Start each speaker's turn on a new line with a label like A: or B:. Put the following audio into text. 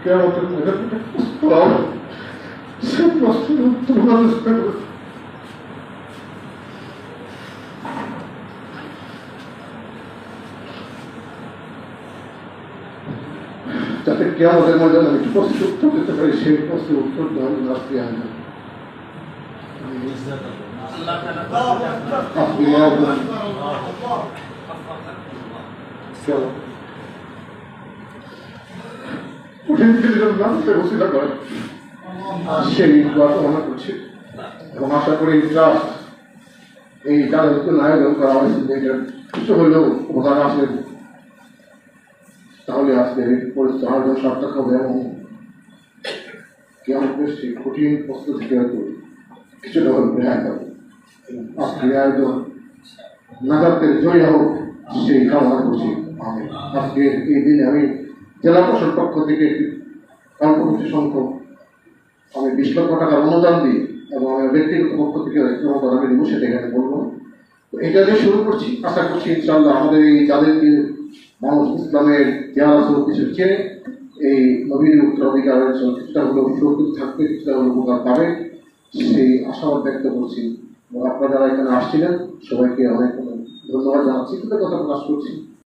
A: কেয়ামতের ময়দানে পাওয়া সে প্রশ্নের উত্তর মানুষ থাকবে। যাতে কেয়ামতের ময়দানে আমি প্রশ্নের উত্তর দিতে পারি, সেই প্রশ্নের উত্তর দেওয়ার রাস্তায় আসবে। সেই কামনা করছি এবং আশা করি ট্রাস্ট এই যাদেরকে আয়োজন করা হয়েছে কিছু হলেও প্রধান আসবেন, তাহলে আজকে পরিস্থিতি আয়োজন সার্থক হবে এবং কেমন সেই কঠিন প্রশ্ন থেকে হয়তো কিছুটা হলে রেহাই পাবে। আজকে আয়োজন নাগাদের জয় হোক সেই কামনা করছি। আজকে এই দিনে আমি জেলা প্রশাসন পক্ষ থেকে অল্প কিছু সংখ্যক আমি 20 লক্ষ টাকার অনুদান দিই এবং আমি ব্যক্তিগত পক্ষ থেকে অনুদান আমি দেবো, সেটা এখানে বলবো। তো এটা দিয়ে শুরু করছি, আশা করছি ইনশাআল্লাহ আমাদের এই যাদেরকে মানুষ ইসলামের দেওয়া কিছু চেয়ে এই নবীর উত্তরাধিকার কিছুটা হলেও সুরক্ষিত থাকবে, কিছুটা হলেও উপকার পাবে, সেই আশাবাদ ব্যক্ত করছি। এবং আপনারা যারা এখানে আসছিলেন সবাইকে অনেক ধন্যবাদ জানাচ্ছি, কথা প্রকাশ করছি।